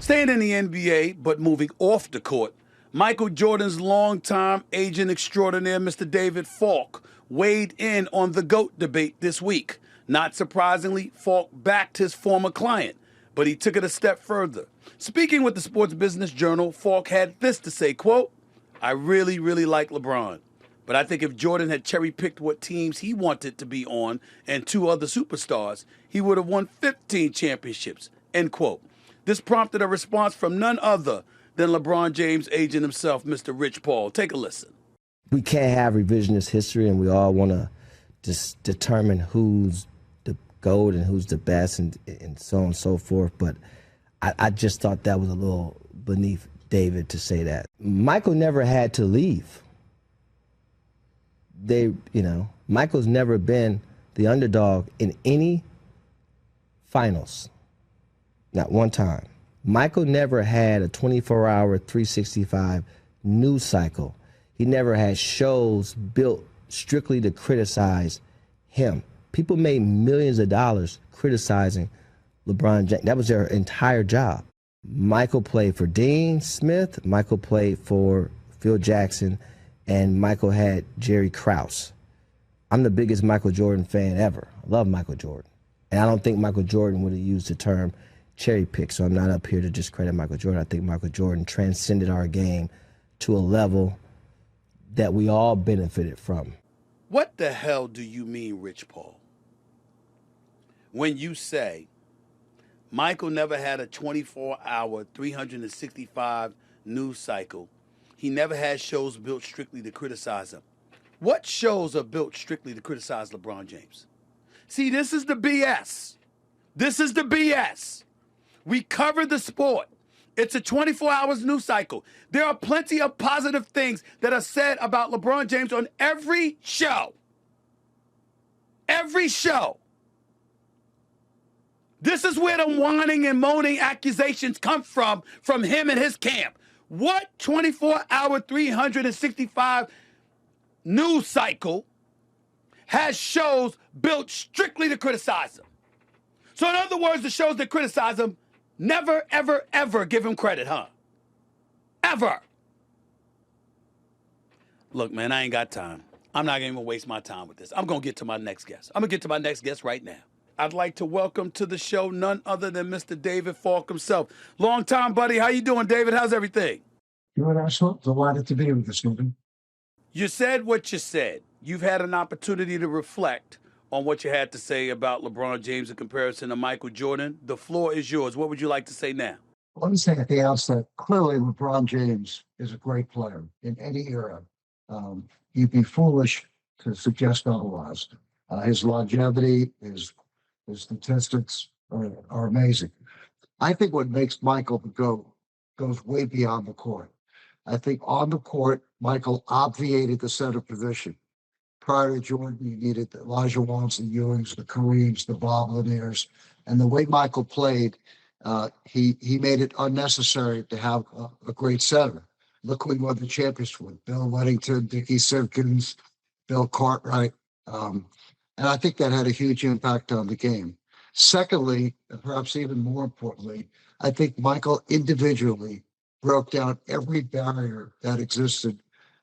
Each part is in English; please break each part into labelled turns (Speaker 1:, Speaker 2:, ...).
Speaker 1: Staying in the NBA, but moving off the court, Michael Jordan's longtime agent extraordinaire, Mr. David Falk, weighed in on the GOAT debate this week. Not surprisingly, Falk backed his former client, but he took it a step further. Speaking with the Sports Business Journal, Falk had this to say, quote, "I really like LeBron. But I think if Jordan had cherry-picked what teams he wanted to be on and two other superstars, he would have won 15 championships," end quote. This prompted a response from none other than LeBron James' agent himself, Mr. Rich Paul. Take a listen.
Speaker 2: We can't have revisionist history, and we all want to just determine who's the GOAT and who's the best and so on and so forth. But I just thought that was a little beneath David to say that. Michael never had to leave. Michael's never been the underdog in any finals. Not one time. Michael never had a 24-hour, 365 news cycle. He never had shows built strictly to criticize him. People made millions of dollars criticizing LeBron James. That was their entire job. Michael played for Dean Smith. Michael played for Phil Jackson. And Michael had Jerry Krause. I'm the biggest Michael Jordan fan ever. I love Michael Jordan. And I don't think Michael Jordan would have used the term cherry pick, so I'm not up here to discredit Michael Jordan. I think Michael Jordan transcended our game to a level that we all benefited from.
Speaker 1: What the hell do you mean, Rich Paul, when you say Michael never had a 24-hour, 365 news cycle? He never had shows built strictly to criticize him. What shows are built strictly to criticize LeBron James? See, this is the BS. This is the BS. We cover the sport. It's a 24 hours news cycle. There are plenty of positive things that are said about LeBron James on every show. Every show. This is where the whining and moaning accusations come from him and his camp. What 24-hour, 365 news cycle has shows built strictly to criticize him? So in other words, the shows that criticize him never, ever give him credit, huh? Ever. Look, man, I ain't got time. I'm not going to even waste my time with this. I'm going to get to my next guest. I'm going to get to my next guest right now. I'd like to welcome to the show none other than Mr. David Falk himself. Long time, buddy. How you doing, David? How's everything?
Speaker 3: Doing excellent. Delighted to be with this movie.
Speaker 1: You said what you said. You've had an opportunity to reflect on what you had to say about LeBron James in comparison to Michael Jordan. The floor is yours. What would you like to say now?
Speaker 3: Let me say at the outset, clearly LeBron James is a great player in any era. You'd be foolish to suggest otherwise. His longevity, his statistics are amazing. I think what makes Michael the GOAT goes way beyond the court. I think on the court, Michael obviated the center position. Prior to Jordan, you needed the Elijah Wans, the Ewings, the Kareems, the Bob Lanairs. And the way Michael played, he made it unnecessary to have a great center. Look who he won the championship with: Bill Weddington, Dickie Simpkins, Bill Cartwright. And I think that had a huge impact on the game. Secondly, and perhaps even more importantly, I think Michael individually broke down every barrier that existed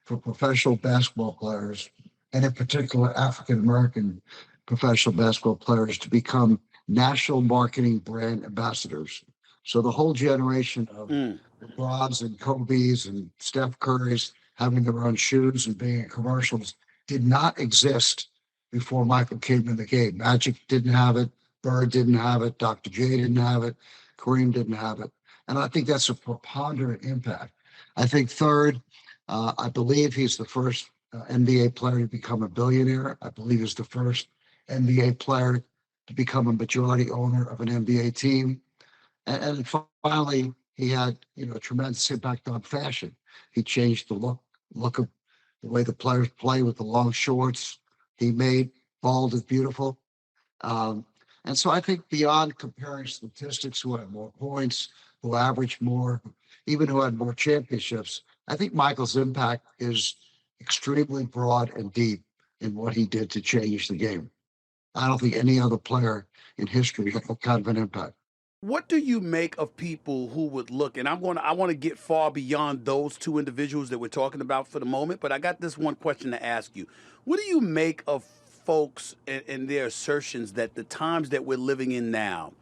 Speaker 3: for professional basketball players, and in particular African-American professional basketball players, to become national marketing brand ambassadors. So the whole generation of LeBrons and Kobe's and Steph Curry's having their own shoes and being in commercials did not exist before Michael came in the game. Magic didn't have it. Bird didn't have it. Dr. J didn't have it. Kareem didn't have it. And I think that's a preponderant impact. I think third, I believe he's the first NBA player to become a billionaire. I believe he's the first NBA player to become a majority owner of an NBA team. And finally, he had a tremendous impact on fashion. He changed the look of the way the players play with the long shorts. He made bald as beautiful. And so I think beyond comparing statistics, who had more points, who averaged more, even who had more championships, I think Michael's impact is extremely broad and deep in what he did to change the game. I don't think any other player in history had that kind of an impact.
Speaker 1: What do you make of people who would look, and I want to get far beyond those two individuals that we're talking about for the moment, but I got this one question to ask you. What do you make of folks and their assertions that the times that we're living in now,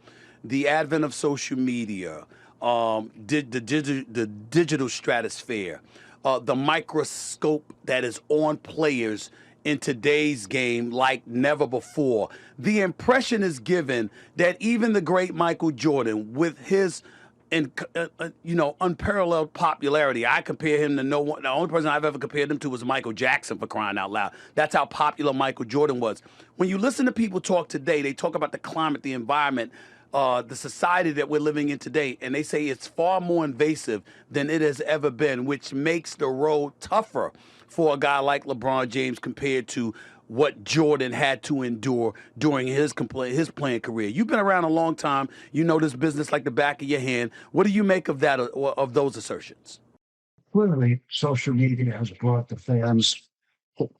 Speaker 1: the advent of social media, the digital stratosphere, the microscope that is on players in today's game like never before. The impression is given that even the great Michael Jordan, with his unparalleled popularity. I compare him to no one. The only person I've ever compared him to was Michael Jackson, for crying out loud. That's how popular Michael Jordan was. When you listen to people talk today, they talk about the climate, the environment, the society that we're living in today, and they say it's far more invasive than it has ever been, which makes the road tougher for a guy like LeBron James compared to what Jordan had to endure during his playing career. You've been around a long time. You know this business like the back of your hand. What do you make of that, of those assertions?
Speaker 3: Clearly, social media has brought the fans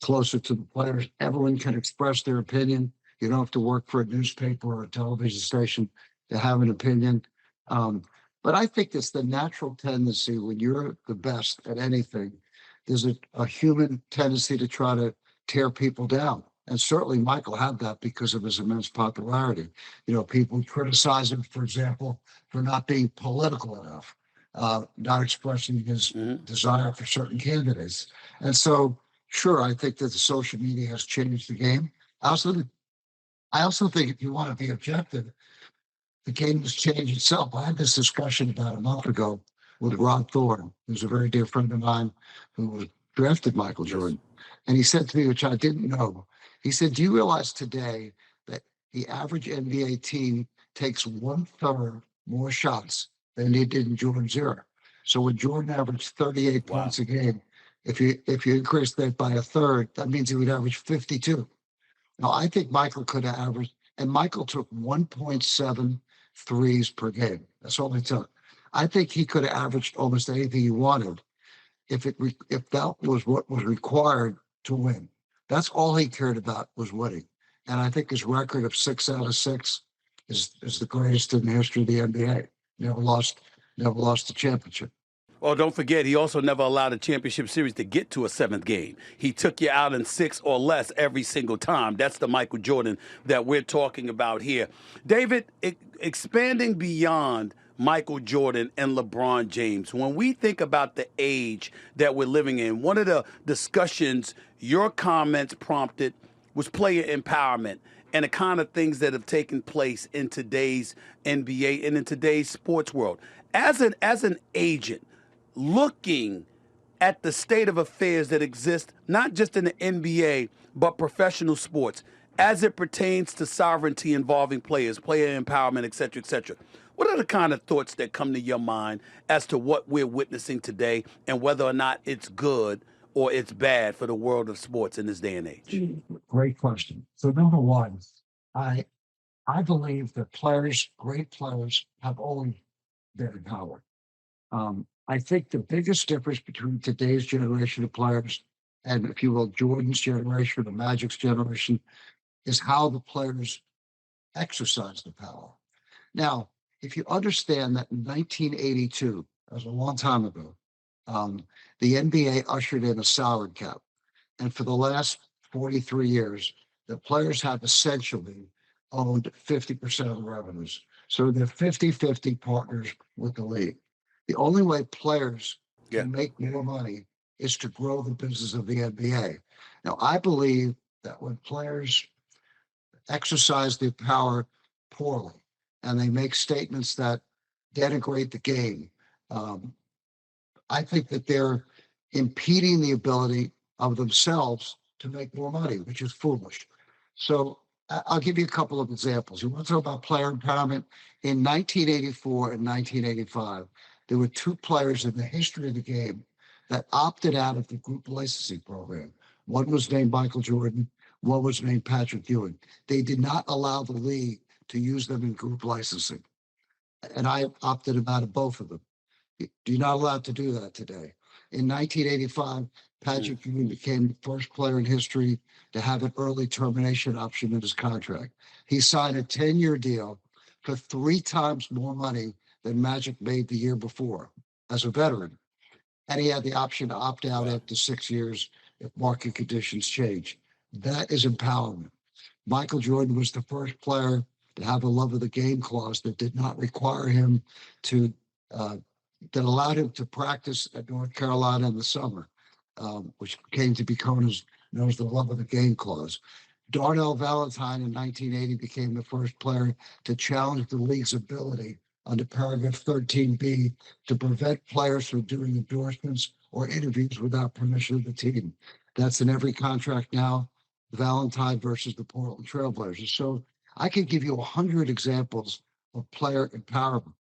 Speaker 3: closer to the players. Everyone can express their opinion. You don't have to work for a newspaper or a television station to have an opinion. But I think it's the natural tendency when you're the best at anything, there's a human tendency to try to tear people down. And certainly Michael had that because of his immense popularity. People criticize him, for example, for not being political enough, not expressing his desire for certain candidates. And so, sure, I think that the social media has changed the game. I also think if you want to be objective, the game has changed itself. I had this discussion about a month ago with Rod Thorne, who's a very dear friend of mine who drafted Michael Jordan. And he said to me, which I didn't know, he said, do you realize today that the average NBA team takes 1/3 more shots than they did in Jordan's era? So when Jordan averaged 38 points a game, if you increase that by a third, that means he would average 52. Now, I think Michael could have averaged, and Michael took 1.7 threes per game. That's all he took. I think he could have averaged almost anything he wanted if that was what was required to win. That's all he cared about, was winning. And I think his record of 6 out of 6 is the greatest in the history of the NBA. Never lost the championship.
Speaker 1: Well, don't forget, he also never allowed a championship series to get to a seventh game. He took you out in 6 or less every single time. That's the Michael Jordan that we're talking about here. David, expanding beyond Michael Jordan and LeBron James, when we think about the age that we're living in, one of the discussions your comments prompted was player empowerment and the kind of things that have taken place in today's NBA and in today's sports world. As an agent, looking at the state of affairs that exist, not just in the NBA, but professional sports, as it pertains to sovereignty involving players, player empowerment, et cetera, et cetera. What are the kind of thoughts that come to your mind as to what we're witnessing today and whether or not it's good or it's bad for the world of sports in this day and age?
Speaker 3: Great question. So number one, I believe that great players, have always been empowered. I think the biggest difference between today's generation of players and, if you will, Jordan's generation, the Magic's generation, is how the players exercise the power. Now, if you understand that in 1982, that was a long time ago, the NBA ushered in a salary cap. And for the last 43 years, the players have essentially owned 50% of the revenues. So they're 50-50 partners with the league. The only way players can make more money is to grow the business of the NBA. Now, I believe that when players exercise their power poorly and they make statements that denigrate the game, I think that they're impeding the ability of themselves to make more money, which is foolish. So I'll give you a couple of examples. You want to talk about player empowerment? In 1984 and 1985, there were 2 players in the history of the game that opted out of the group licensing program. One was named Michael Jordan, one was named Patrick Ewing. They did not allow the league to use them in group licensing. And I opted out of both of them. You're not allowed to do that today. In 1985, Patrick Ewing became the first player in history to have an early termination option in his contract. He signed a 10-year deal for 3 times more money than Magic made the year before as a veteran. And he had the option to opt out
Speaker 1: Wow.
Speaker 3: after 6 years if market conditions change. That is empowerment. Michael Jordan was the first player to have a love of the game clause that did not require him to, that allowed him to practice at North Carolina in the summer, which came to be known as the love of the game clause. Darnell Valentine in 1980 became the first player to challenge the league's ability under paragraph 13B to prevent players from doing endorsements or interviews without permission of the team. That's in every contract now. Valentine versus the Portland Trailblazers. So I could give you 100 examples of player empowerment.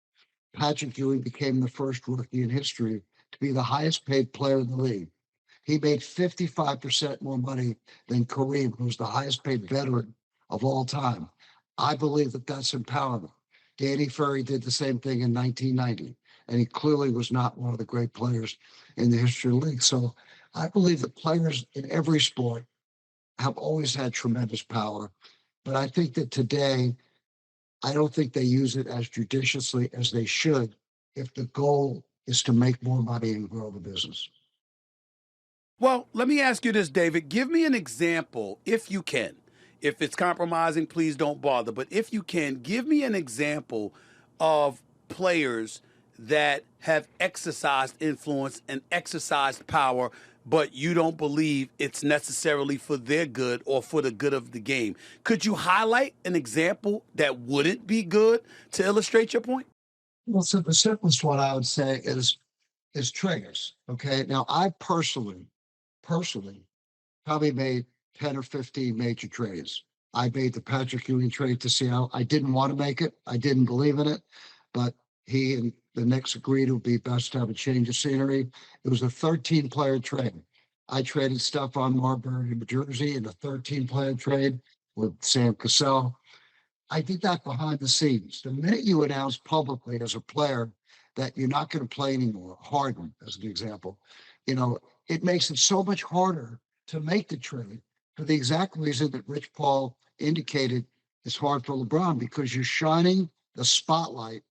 Speaker 3: Patrick Ewing became the first rookie in history to be the highest paid player in the league. He made 55% more money than Kareem, who's the highest paid veteran of all time. I believe that that's empowerment. Danny Ferry did the same thing in 1990, and he clearly was not one of the great players in the history of the league. So I believe that players in every sport have always had tremendous power. But I think that today, I don't think they use it as judiciously as they should if the goal is to make more money and grow the business.
Speaker 1: Well, let me ask you this, David. Give me an example, if you can. If it's compromising, please don't bother. But if you can, give me an example of players that have exercised influence and exercised power, but you don't believe it's necessarily for their good or for the good of the game. Could you highlight an example that wouldn't be good to illustrate your point?
Speaker 3: Well, so the simplest one I would say is triggers. Okay. Now I personally probably made 10 or 15 major trades. I made the Patrick Ewing trade to Seattle. I didn't want to make it. I didn't believe in it, but he and the Knicks agreed it would be best to have a change of scenery. It was a 13-player trade. I traded Stephon Marbury to New Jersey in a 13-player trade with Sam Cassell. I did that behind the scenes. The minute you announce publicly as a player that you're not going to play anymore, Harden as an example, it makes it so much harder to make the trade for the exact reason that Rich Paul indicated is hard for LeBron, because you're shining the spotlight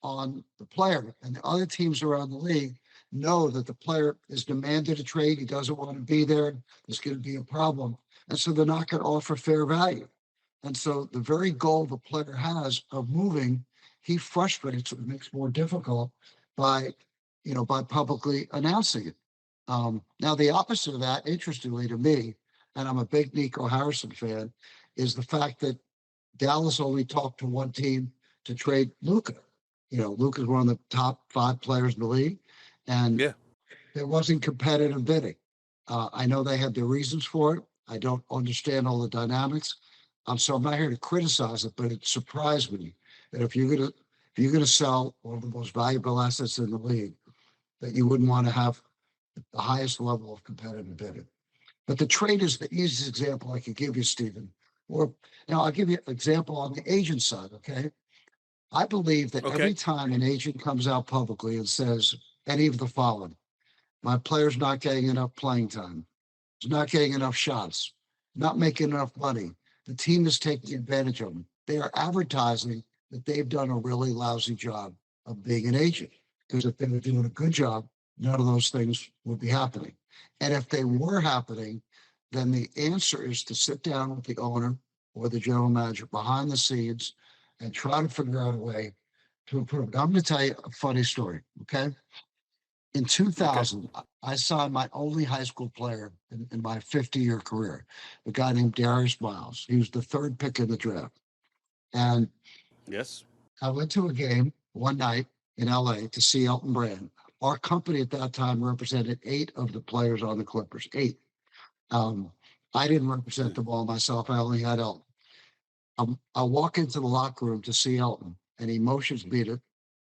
Speaker 3: on the player, and the other teams around the league know that the player is demanded a trade. He doesn't want to be there. There's going to be a problem. And so they're not going to offer fair value. And so the very goal the player has of moving, he frustrates or makes more difficult by, by publicly announcing it. Now, the opposite of that, interestingly to me, and I'm a big Nico Harrison fan, is the fact that Dallas only talked to one team to trade Luka. Luka's one of the top 5 players in the league, and
Speaker 1: Yeah.
Speaker 3: there wasn't competitive bidding. I know they had their reasons for it. I don't understand all the dynamics. So I'm not here to criticize it, but it surprised me that if you're gonna sell one of the most valuable assets in the league, that you wouldn't want to have the highest level of competitive bidding. But the trade is the easiest example I could give you, Stephen. Or I'll give you an example on the agent side. Okay, I believe that every
Speaker 1: Okay.
Speaker 3: time an agent comes out publicly and says any of the following: my player's not getting enough playing time, he's not getting enough shots, not making enough money, the team is taking advantage of them, they are advertising that they've done a really lousy job of being an agent. Because if they were doing a good job, none of those things would be happening. And if they were happening, then the answer is to sit down with the owner or the general manager behind the scenes and try to figure out a way to improve it. I'm going to tell you a funny story. Okay. In
Speaker 1: Okay.
Speaker 3: 2000, I signed my only high school player in my 50-year career, a guy named Darius Miles. He was the 3rd pick in the draft. And
Speaker 1: Yes.
Speaker 3: I went to a game one night in LA to see Elton Brand. Our company at that time represented 8 of the players on the Clippers, 8. I didn't represent them all myself. I only had Elton. I walk into the locker room to see Elton, and he motions me to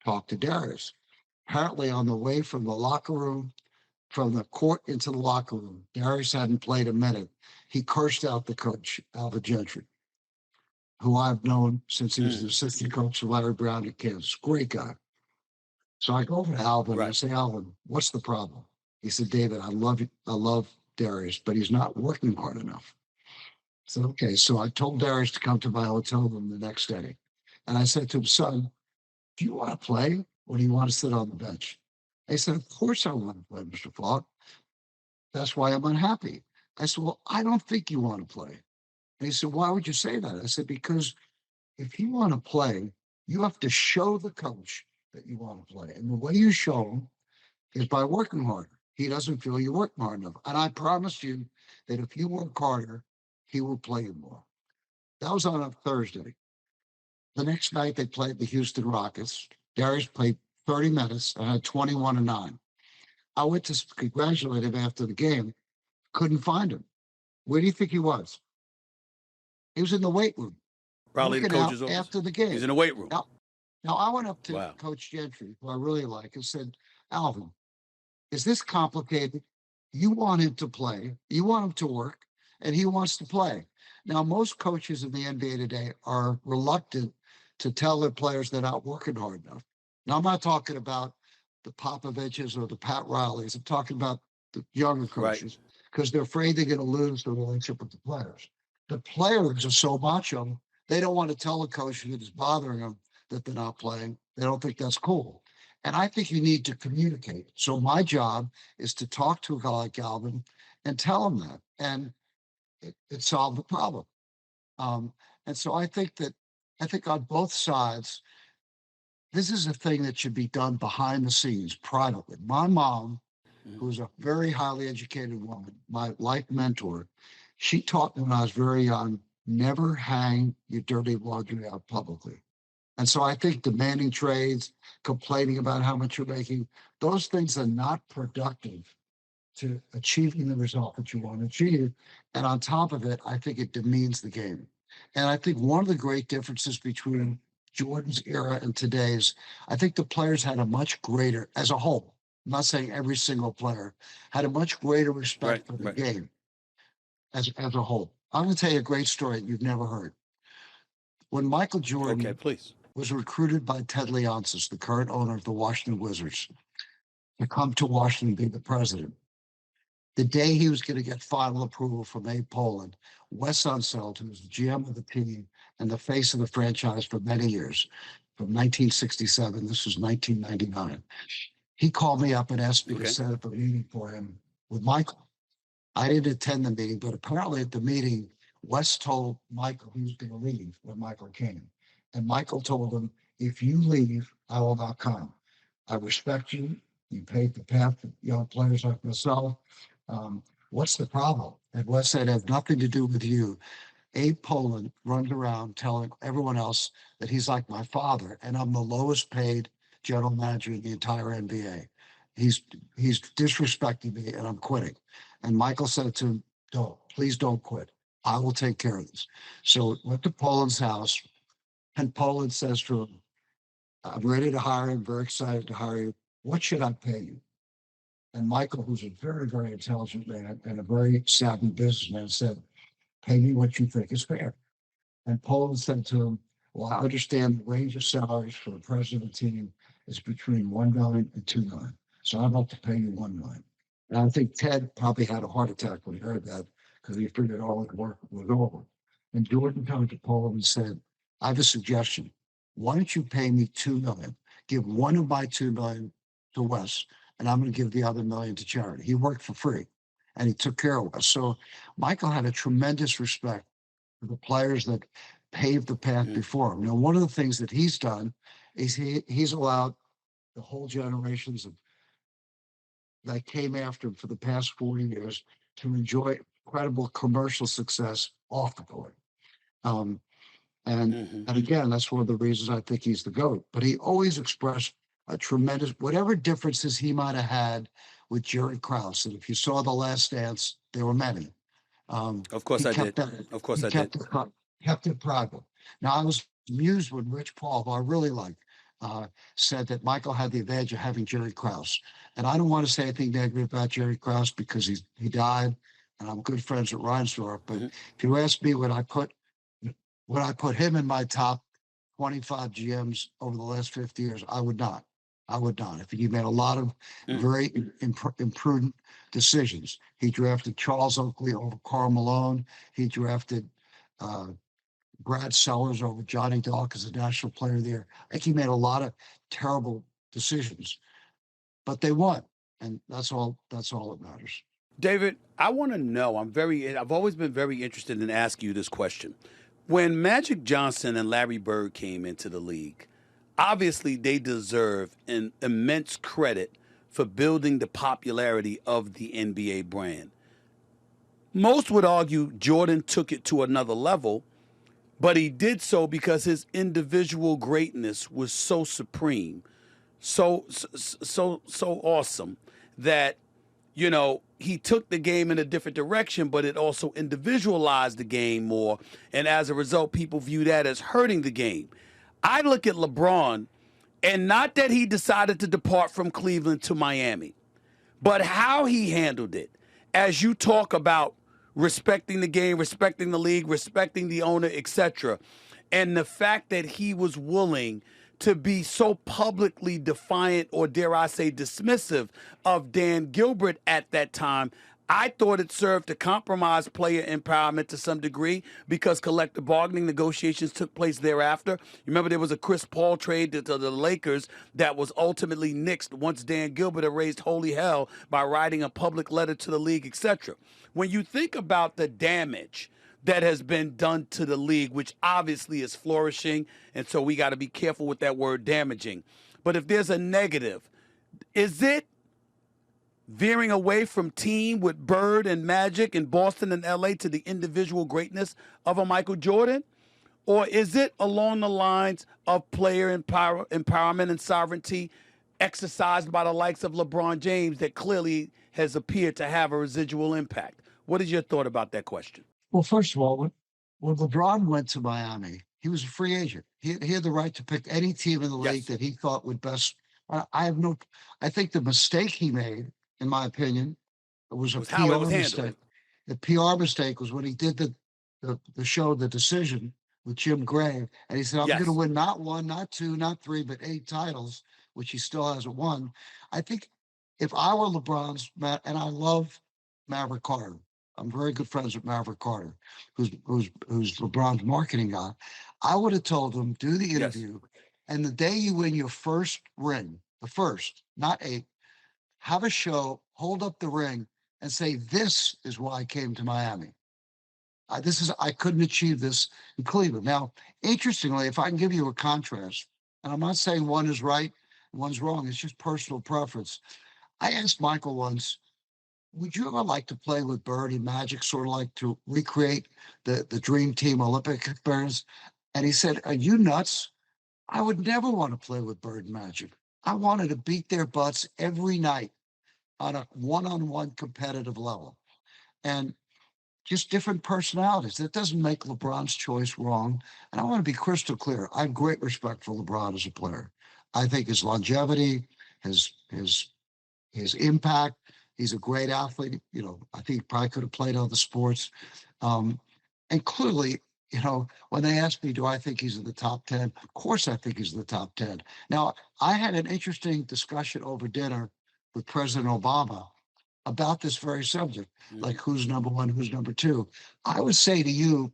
Speaker 3: talk to Darius. Apparently, on the way from the locker room, from the court into the locker room, Darius hadn't played a minute. He cursed out the coach, Alvin Gentry, who I've known since he was the assistant coach of Larry Brown at Kansas. Great guy. So I go over to Alvin and I
Speaker 1: Right.
Speaker 3: say, Alvin, what's the problem? He said, David, I love you. I love Darius, but he's not working hard enough. So, okay. So I told Darius to come to my hotel room the next day. And I said to him, son, do you want to play or do you want to sit on the bench? He said, of course I want to play, Mr. Falk. That's why I'm unhappy. I said, well, I don't think you want to play. And he said, why would you say that? I said, because if you want to play, you have to show the coach that you want to play. And the way you show him is by working harder. He doesn't feel you work hard enough. And I promise you that if you work harder, he will play you more. That was on a Thursday. The next night they played the Houston Rockets. Darius played 30 minutes and had 21-9. I went to congratulate him after the game. Couldn't find him. Where do you think he was? He was in the weight room,
Speaker 1: Probably the
Speaker 3: working out
Speaker 1: coach's office.
Speaker 3: after the game.
Speaker 1: He's in the weight room.
Speaker 3: Now I went up to
Speaker 1: Wow.
Speaker 3: Coach Gentry, who I really like, and said, Alvin, is this complicated? You want him to play, you want him to work, and he wants to play. Now, most coaches in the NBA today are reluctant to tell their players they're not working hard enough. Now, I'm not talking about the Popoviches or the Pat Rileys. I'm talking about the younger coaches because they're afraid they're going to lose the relationship with the players. The players are so macho, they don't want to tell a coach that is bothering them that they're not playing. They don't think that's cool. And I think you need to communicate. So my job is to talk to a guy like Alvin and tell him that. And it solved the problem. And so I think on both sides, this is a thing that should be done behind the scenes privately. My mom, who's a very highly educated woman, my life mentor, she taught me when I was very young, never hang your dirty laundry out publicly. And so I think demanding trades, complaining about how much you're making, those things are not productive to achieving the result that you want to achieve. And on top of it, I think it demeans the game. And I think one of the great differences between Jordan's era and today's, I think the players had a much greater, as a whole, I'm not saying every single player, had a much greater respect for the game as a whole. I'm going to tell you a great story you've never heard. When Michael Jordan was recruited by Ted Leonsis, the current owner of the Washington Wizards, to come to Washington and be the president, the day he was going to get final approval from Abe Poland, Wes Unseld, who was the GM of the team and the face of the franchise for many years, from 1967, this was 1999, he called me up and asked me to set up a meeting for him with Michael. I didn't attend the meeting, but apparently at the meeting, Wes told Michael he was going to leave when Michael came. And Michael told him, if you leave, I will not come. I respect you. You paved the path for young players like myself. What's the problem? And Wes said, it has nothing to do with you. Abe Poland runs around telling everyone else that he's like my father, and I'm the lowest paid general manager in the entire NBA. He's disrespecting me, and I'm quitting. And Michael said to him, please don't quit. I will take care of this. So went to Poland's house, and Poland says to him, I'm ready to hire him, very excited to hire you. What should I pay you? And Michael, who's a very, very intelligent man and a very savvy businessman, said, pay me what you think is fair. And Poland said to him, well, I understand the range of salaries for the president of the team is between $1 million and $2 million. So I'd like to pay you $1 million. And I think Ted probably had a heart attack when he heard that because he figured all his work was over. And Jordan came to Poland and said, I have a suggestion. Why don't you pay me $2 million? Give one of my $2 million to Wes, and I'm going to give the other $1 million to charity. He worked for free, and he took care of us. So Michael had a tremendous respect for the players that paved the path before him. Now, one of the things that he's done is he's allowed the whole generations that came after him for the past 40 years to enjoy incredible commercial success off the court. And again, that's one of the reasons I think he's the GOAT. But he always expressed a tremendous, whatever differences he might have had with Jerry Krause. And if you saw The Last Dance, there were many.
Speaker 1: Of course I did. Of course I did.
Speaker 3: Kept it private. Now, I was amused when Rich Paul, who I really like, said that Michael had the advantage of having Jerry Krause. And I don't want to say anything negative about Jerry Krause because he died, and I'm good friends with Reinsdorf. But if you ask me, would I put him in my top 25 GMs over the last 50 years? I would not. I would not. I think he made a lot of very imprudent decisions. He drafted Charles Oakley over Karl Malone. He drafted Brad Sellers over Johnny Dawk as a national player of the year. I think he made a lot of terrible decisions, but they won. And that's all that matters.
Speaker 1: David, I want to know. I've always been very interested in asking you this question. When Magic Johnson and Larry Bird came into the league, obviously they deserve an immense credit for building the popularity of the NBA brand. Most would argue Jordan took it to another level, but he did so because his individual greatness was so supreme, so awesome that he took the game in a different direction, but it also individualized the game more. And as a result, people view that as hurting the game. I look at LeBron, and not that he decided to depart from Cleveland to Miami, but how he handled it. As you talk about respecting the game, respecting the league, respecting the owner, etc., and the fact that he was willing to be so publicly defiant, or dare I say dismissive, of Dan Gilbert at that time, I thought it served to compromise player empowerment to some degree, because collective bargaining negotiations took place thereafter. You remember there was a Chris Paul trade to the Lakers that was ultimately nixed once Dan Gilbert had raised holy hell by writing a public letter to the league, etc. When you think about the damage that has been done to the league, which obviously is flourishing, and so we got to be careful with that word damaging. But if there's a negative, is it veering away from team with Bird and Magic in Boston and LA to the individual greatness of a Michael Jordan? Or is it along the lines of player empowerment and sovereignty exercised by the likes of LeBron James that clearly has appeared to have a residual impact? What is your thought about that question?
Speaker 3: Well, first of all, when LeBron went to Miami, he was a free agent. He had the right to pick any team in the league
Speaker 1: Yes.
Speaker 3: that he thought would best. I think the mistake he made, in my opinion, was
Speaker 1: It
Speaker 3: a
Speaker 1: was how it was
Speaker 3: PR
Speaker 1: handled.
Speaker 3: mistake. The PR mistake was when he did the show, The Decision, with Jim Gray, and he said, "I'm going to
Speaker 1: Yes.
Speaker 3: win not one, not two, not three, but 8 titles," which he still hasn't won. I think if I were LeBron's, and I love Maverick Carter, I'm very good friends with Maverick Carter, who's LeBron's marketing guy. I would have told him, do the
Speaker 1: Yes.
Speaker 3: interview, and the day you win your first ring, the first, not 8, have a show, hold up the ring, and say, "This is why I came to Miami. I couldn't achieve this in Cleveland." Now, interestingly, if I can give you a contrast, and I'm not saying one is right and one's wrong, it's just personal preference. I asked Michael once, would you ever like to play with Bird and Magic, sort of like to recreate the Dream Team Olympic experience? And he said, "Are you nuts? I would never want to play with Bird and Magic. I wanted to beat their butts every night on a one-on-one competitive level." And just different personalities. That doesn't make LeBron's choice wrong. And I want to be crystal clear. I have great respect for LeBron as a player. I think his longevity, his impact. He's a great athlete. I think he probably could have played other sports. Um, and clearly, when they asked me, do I think he's in the top 10? Of course, I think he's in the top 10. Now, I had an interesting discussion over dinner with President Obama about this very subject, like who's number one, who's number two. I would say to you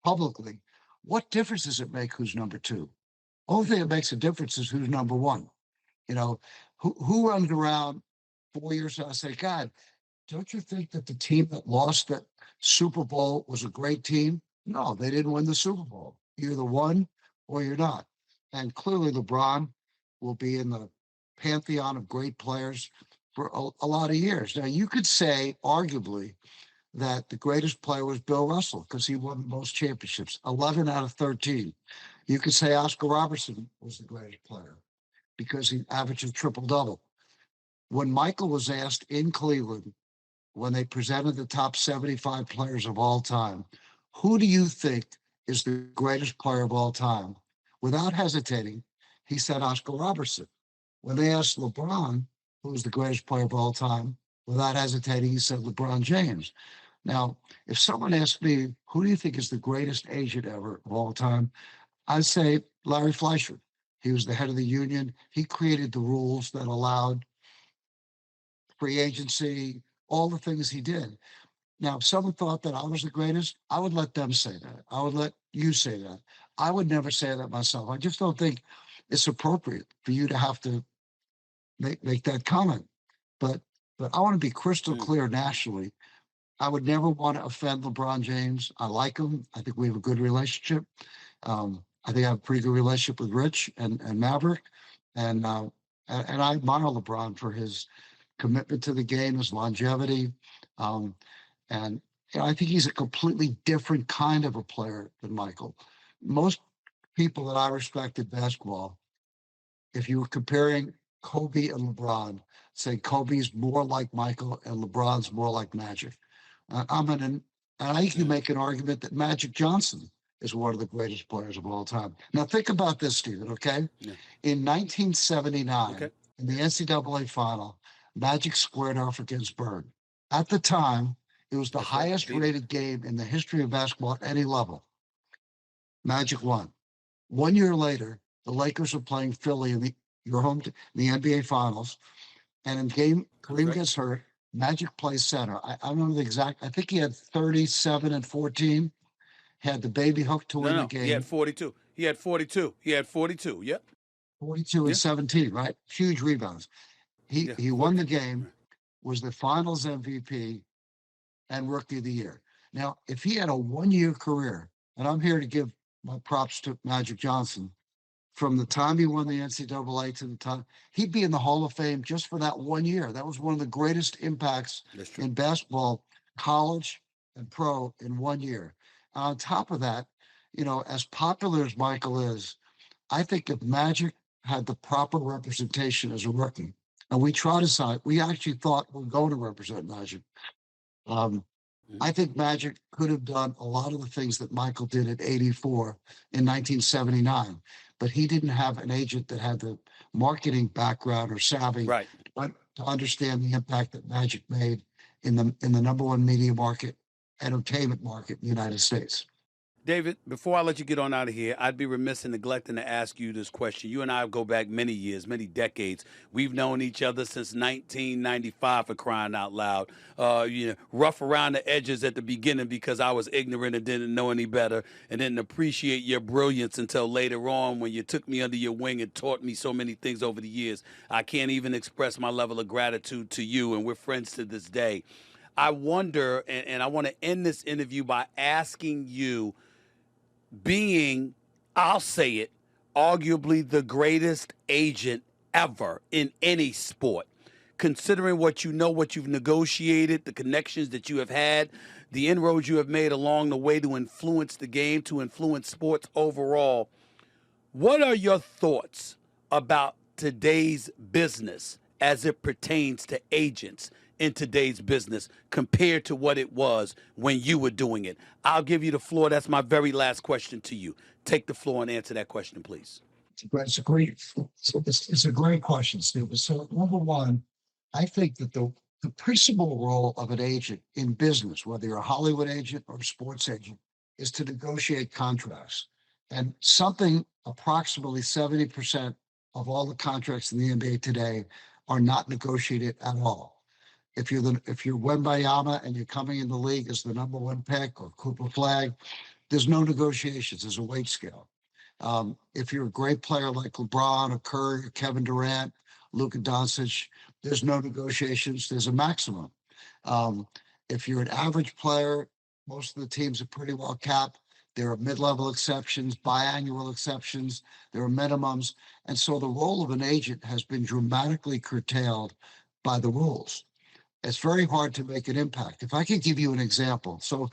Speaker 3: publicly, what difference does it make who's number two? Only thing that makes a difference is who's number one. You know, who runs around 4 years and I say, God, don't you think that the team that lost that Super Bowl was a great team? No, they didn't win the Super Bowl. You're the one or you're not. And clearly LeBron will be in the pantheon of great players for a lot of years. Now, you could say, arguably, that the greatest player was Bill Russell because he won the most championships, 11 out of 13. You could say Oscar Robertson was the greatest player because he averaged a triple-double. When Michael was asked in Cleveland, when they presented the top 75 players of all time, who do you think is the greatest player of all time? Without hesitating, he said Oscar Robertson. When they asked LeBron, who was the greatest player of all time, without hesitating, he said LeBron James. Now, if someone asked me, who do you think is the greatest agent ever of all time? I'd say Larry Fleischer. He was the head of the union. He created the rules that allowed free agency, all the things he did. Now, if someone thought that I was the greatest, I would let them say that. I would let you say that. I would never say that myself. I just don't think it's appropriate for you to have to make that comment. But but I want to be crystal
Speaker 1: Mm,
Speaker 3: clear nationally. I would never want to offend LeBron James. I like him. I think we have a good relationship. I think I have a pretty good relationship with Rich and Maverick, and and I admire LeBron for his commitment to the game, his longevity, um, and I think he's a completely different kind of a player than Michael. Most people that I respect in basketball, if you were comparing Kobe and LeBron, say Kobe's more like Michael and LeBron's more like Magic. And I think you
Speaker 1: mm,
Speaker 3: make an argument that Magic Johnson is one of the greatest players of all time. Now think about this, Stephen. Okay,
Speaker 1: yeah.
Speaker 3: in 1979,
Speaker 1: Okay.
Speaker 3: in the NCAA final, Magic squared off against Bird. At the time, it was the
Speaker 1: That's right.
Speaker 3: highest
Speaker 1: Beat him.
Speaker 3: rated game in the history of basketball at any level. Magic won. 1 year later, the Lakers are playing Philly in your home in the NBA Finals, and in game
Speaker 1: That's
Speaker 3: Kareem
Speaker 1: right.
Speaker 3: gets hurt. Magic plays center. I don't know the exact. I think he had 37 and 14. Had the baby hook to
Speaker 1: No,
Speaker 3: win the
Speaker 1: no. He had
Speaker 3: game.
Speaker 1: 42. He had 42. He had 42. Yep.
Speaker 3: 42 and
Speaker 1: Yeah.
Speaker 3: 17. Right, huge rebounds. He
Speaker 1: Yeah.
Speaker 3: he won the
Speaker 1: 42.
Speaker 3: game.
Speaker 1: Right.
Speaker 3: Was the Finals MVP and Rookie of the Year. Now, if he had a 1 year career, and I'm here to give my props to Magic Johnson, from the time he won the NCAA to the time he'd be in the Hall of Fame just for that 1 year. That was one of the greatest impacts
Speaker 1: That's true.
Speaker 3: in basketball, college and pro in 1 year. On top of that, as popular as Michael is, I think if Magic had the proper representation as a rookie, and we tried to sign, we actually thought we're going to represent Magic. Um,
Speaker 1: Mhm.
Speaker 3: I think Magic could have done a lot of the things that Michael did at 84 in 1979, but he didn't have an agent that had the marketing background or savvy
Speaker 1: Right.
Speaker 3: to understand the impact that Magic made in the number one media market, entertainment market in the United States.
Speaker 1: David, before I let you get on out of here, I'd be remiss in neglecting to ask you this question. You and I go back many years, many decades. We've known each other since 1995, for crying out loud. Rough around the edges at the beginning because I was ignorant and didn't know any better and didn't appreciate your brilliance until later on when you took me under your wing and taught me so many things over the years. I can't even express my level of gratitude to you, and we're friends to this day. I wonder, and I want to end this interview by asking you, being, I'll say it, arguably the greatest agent ever in any sport. Considering what you know, what you've negotiated, the connections that you have had, the inroads you have made along the way to influence the game, to influence sports overall, what are your thoughts about today's business as it pertains to agents in today's business compared to what it was when you were doing it? I'll give you the floor. That's my very last question to you. Take the floor and answer that question, please.
Speaker 3: It's a great question, Steve. So number one, I think that the principal role of an agent in business, whether you're a Hollywood agent or a sports agent, is to negotiate contracts. And something approximately 70% of all the contracts in the NBA today are not negotiated at all. If you're Wembayama and you're coming in the league as the number one pick or Cooper Flag, there's no negotiations. There's a wage scale. If you're a great player like LeBron or Curry or Kevin Durant, Luka Doncic, there's no negotiations. There's a maximum. Um, if you're an average player, most of the teams are pretty well capped. There are mid-level exceptions, biannual exceptions. There are minimums, and so the role of an agent has been dramatically curtailed by the rules. It's very hard to make an impact. If I could give you an example, so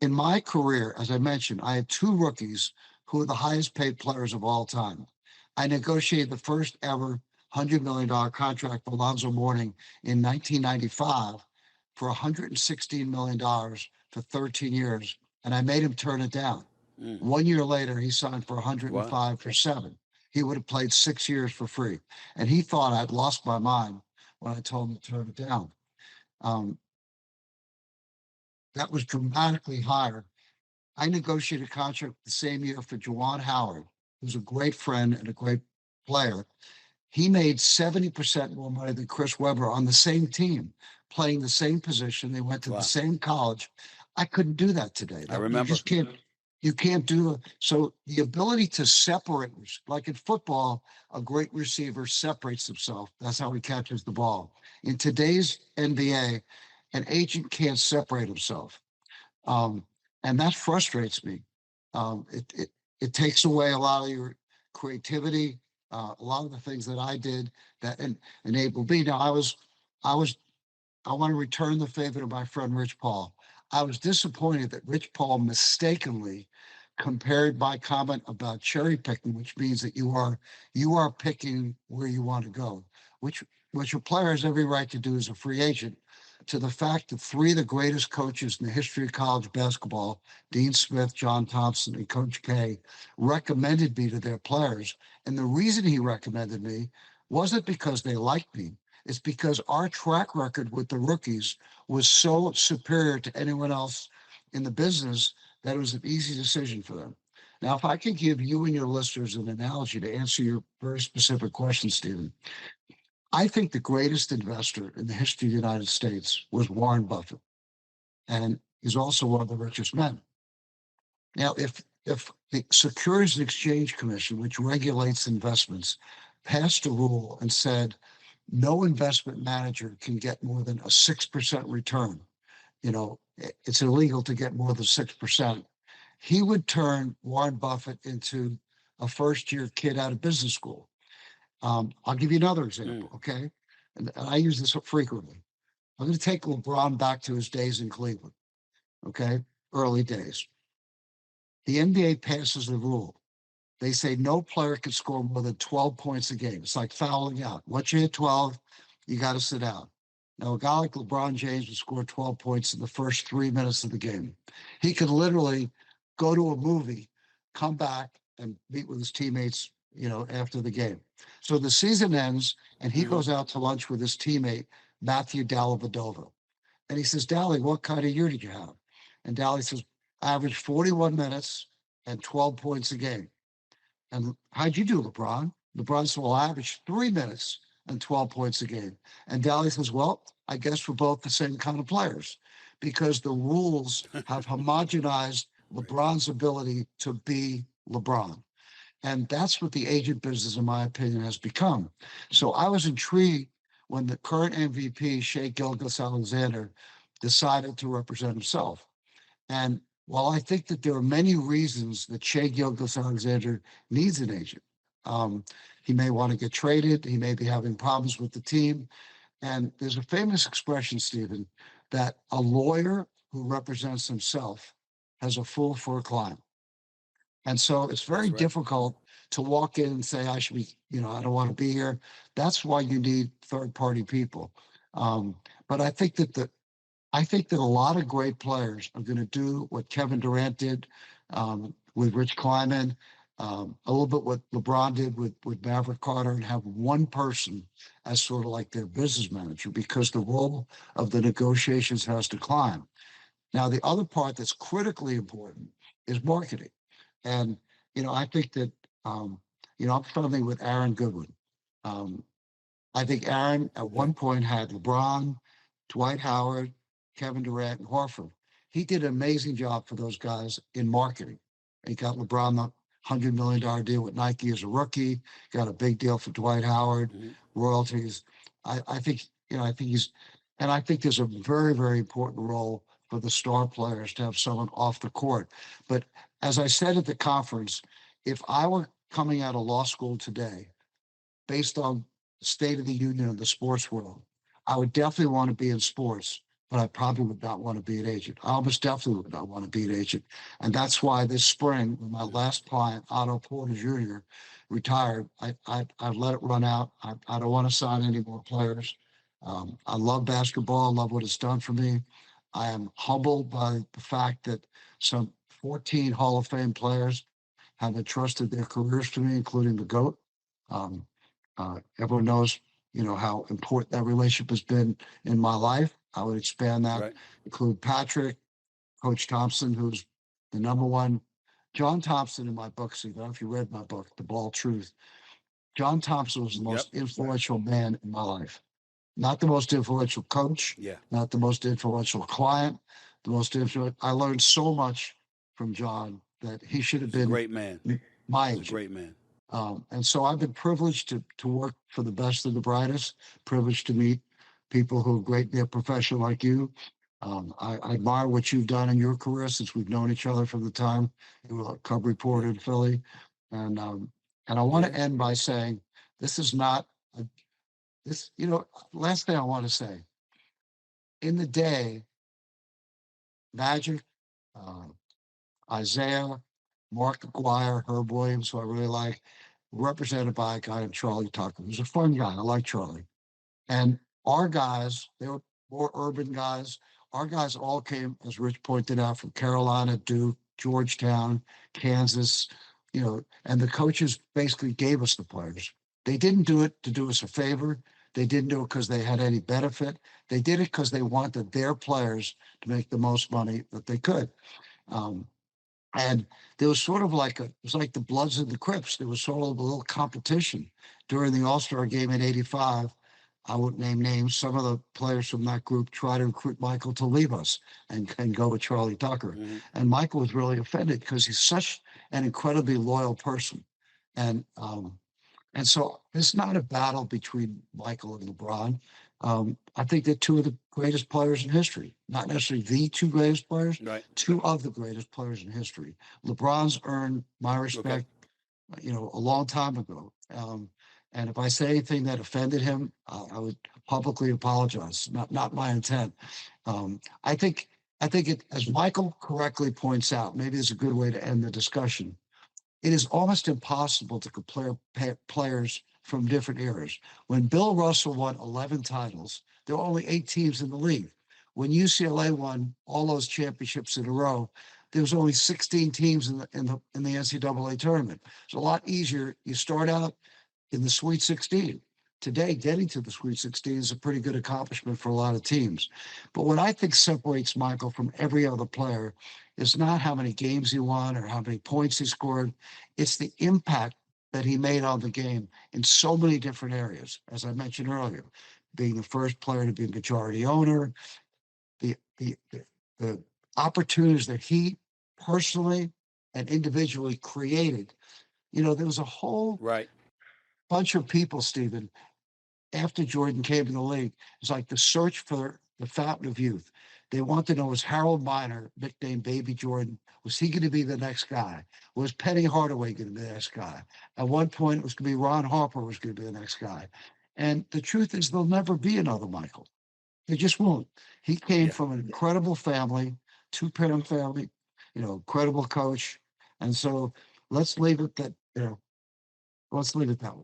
Speaker 3: in my career, as I mentioned, I had two rookies who are the highest paid players of all time. I negotiated the first ever $100 million contract for Alonzo Mourning in 1995 for $116 million for 13 years, and I made him turn it down.
Speaker 1: Mm.
Speaker 3: 1 year later, he signed for
Speaker 1: Wow.
Speaker 3: 105 for 7. He would have played 6 years for free, and he thought I'd lost my mind when I told him to turn it down. Um, that was dramatically higher. I negotiated a contract the same year for Juwan Howard, who's a great friend and a great player. He made 70% more money than Chris Webber on the same team, playing the same position. They went to
Speaker 1: Wow.
Speaker 3: the same college. I couldn't do that today.
Speaker 1: I
Speaker 3: You
Speaker 1: remember.
Speaker 3: just can't. You can't do it. So the ability to separate, like in football, a great receiver separates himself. That's how he catches the ball. In today's NBA, an agent can't separate himself, um, and that frustrates me. It takes away a lot of your creativity, a lot of the things that I did that enabled me. Now I was I want to return the favor to my friend Rich Paul. I was disappointed that Rich Paul mistakenly compared my comment about cherry picking, which means that you are picking where you want to go, which a player has every right to do as a free agent, to the fact that three of the greatest coaches in the history of college basketball, Dean Smith, John Thompson, and Coach K, recommended me to their players. And the reason he recommended me wasn't because they liked me. It's because our track record with the rookies was so superior to anyone else in the business that it was an easy decision for them. Now, if I could give you and your listeners an analogy to answer your very specific question, Stephen, I think the greatest investor in the history of the United States was Warren Buffett, and he's also one of the richest men. Now, if the Securities and Exchange Commission, which regulates investments, passed a rule and said no investment manager can get more than a 6% return, it's illegal to get more than 6%, he would turn Warren Buffett into a first-year kid out of business school. I'll give you another example, okay? And I use this frequently. I'm going to take LeBron back to his days in Cleveland, okay? Early days. The NBA passes the rule. They say no player can score more than 12 points a game. It's like fouling out. Once you hit 12, you got to sit down. Now, a guy like LeBron James would score 12 points in the first 3 minutes of the game. He could literally go to a movie, come back, and meet with his teammates, after the game. So the season ends, and he goes out to lunch with his teammate, Matthew Dellavedova. And he says, Dally, what kind of year did you have? And Dally says, average 41 minutes and 12 points a game. And how'd you do, LeBron? LeBron said, well, I averaged 3 minutes and 12 points a game. And Dally says, well, I guess we're both the same kind of players, because the rules have homogenized LeBron's ability to be LeBron. And that's what the agent business, in my opinion, has become. So I was intrigued when the current MVP, Shai Gilgeous-Alexander, decided to represent himself. And while I think that there are many reasons that Shai Gilgeous-Alexander needs an agent, he may want to get traded. He may be having problems with the team. And there's a famous expression, Stephen, that a lawyer who represents himself has a fool for a client. And so it's very difficult to walk in and say, I should be, I don't want to be here. That's why you need third-party people. But I think that a lot of great players are going to do what Kevin Durant did with Rich Kleiman, a little bit what LeBron did with Maverick Carter, and have one person as sort of like their business manager, because the role of the negotiations has to climb. Now, the other part that's critically important is marketing. And, I think that, I'm friendly with Aaron Goodwin. Um, I think Aaron at one point had LeBron, Dwight Howard, Kevin Durant, and Horford. He did an amazing job for those guys in marketing. He got LeBron the $100 million deal with Nike as a rookie, got a big deal for Dwight Howard, royalties. I think, I think I think there's a very, very important role for the star players to have someone off the court. But as I said at the conference, if I were coming out of law school today, based on the state of the union of the sports world, I would definitely want to be in sports, but I probably would not want to be an agent. I almost definitely would not want to be an agent. And that's why this spring, when my last client, Otto Porter Jr., retired, I let it run out. I don't want to sign any more players. I love basketball, love what it's done for me. I am humbled by the fact that some 14 Hall of Fame players have entrusted their careers to me, including the GOAT. Um, Everyone knows, how important that relationship has been in my life. I would expand that, include Patrick, Coach Thompson, who's the number one. John Thompson in my book, so I don't know if you read my book, The Ball Truth. John Thompson was the
Speaker 1: Yep.
Speaker 3: most influential man in my life. Not the most influential coach,
Speaker 1: Yeah.
Speaker 3: not the most influential client, the most influential. I learned so much from John that he should have
Speaker 1: He's a
Speaker 3: been
Speaker 1: great man.
Speaker 3: my
Speaker 1: He's a
Speaker 3: agent.
Speaker 1: great man.
Speaker 3: And so I've been privileged to work for the best and the brightest, privileged to meet people who are great in their profession like you. I admire what you've done in your career since we've known each other from the time you were a cub reporter in Philly. And I want to end by saying this is not a, this, last thing I want to say. In the day, Magic, uh, Isaiah, Mark McGuire, Herb Williams, who I really like, represented by a guy named Charlie Tucker. He was a fun guy. I like Charlie. And our guys, they were more urban guys. Our guys all came, as Rich pointed out, from Carolina, Duke, Georgetown, Kansas, and the coaches basically gave us the players. They didn't do it to do us a favor. They didn't do it because they had any benefit. They did it because they wanted their players to make the most money that they could. Um, and there was sort of it was like the Bloods and the Crips. There was sort of a little competition during the All-Star game in '85. I wouldn't name names. Some of the players from that group tried to recruit Michael to leave us and go with Charlie Tucker.
Speaker 1: Mm-hmm.
Speaker 3: And Michael was really offended because he's such an incredibly loyal person. And so it's not a battle between Michael and LeBron. I think they're two of the greatest players in history, not necessarily the two greatest players,
Speaker 1: Right.
Speaker 3: two of the greatest players in history. LeBron's earned my respect, a long time ago. And if I say anything that offended him, I would publicly apologize. Not my intent. I think it, as Michael correctly points out, maybe it's a good way to end the discussion. It is almost impossible to compare players from different eras. When Bill Russell won 11 titles, there were only 8 teams in the league. When UCLA won all those championships in a row, there was only 16 teams in the NCAA tournament. It's a lot easier. You start out in the Sweet 16. Today, getting to the Sweet 16 is a pretty good accomplishment for a lot of teams. But what I think separates Michael from every other player is not how many games he won or how many points he scored. It's the impact that he made on the game in so many different areas, as I mentioned earlier, being the first player to be a majority owner, the opportunities that he personally and individually created. There was a whole
Speaker 1: Right.
Speaker 3: bunch of people, Stephen, after Jordan came to the league. It's like the search for the fountain of youth. They want to know, was Harold Miner, nicknamed Baby Jordan, was he going to be the next guy? Was Penny Hardaway going to be the next guy? At one point, it was going to be Ron Harper was going to be the next guy. And the truth is, there'll never be another Michael. There just won't. He came from an incredible family, 2-parent family, incredible coach. And so let's leave it that, let's leave it that way.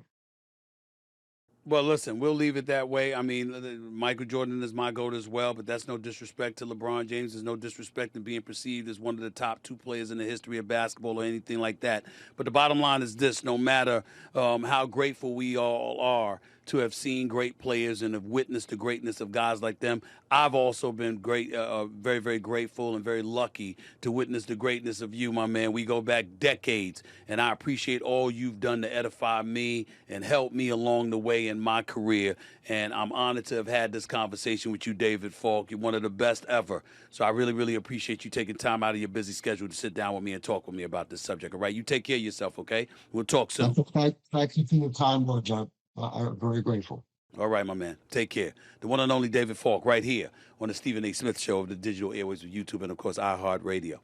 Speaker 1: Well, listen, we'll leave it that way. I mean, Michael Jordan is my GOAT as well, but that's no disrespect to LeBron James. There's no disrespect in being perceived as one of the top 2 players in the history of basketball or anything like that. But the bottom line is this: no matter how grateful we all are to have seen great players and have witnessed the greatness of guys like them, I've also been very, very grateful and very lucky to witness the greatness of you, my man. We go back decades, and I appreciate all you've done to edify me and help me along the way in my career. And I'm honored to have had this conversation with you, David Falk. You're one of the best ever. So I really, really appreciate you taking time out of your busy schedule to sit down with me and talk with me about this subject. All right, you take care of yourself, okay? We'll talk soon.
Speaker 3: Thank you for your kind words. I'm very grateful.
Speaker 1: All right, my man. Take care. The one and only David Falk right here on the Stephen A. Smith Show of the digital airways of YouTube and, of course, iHeartRadio.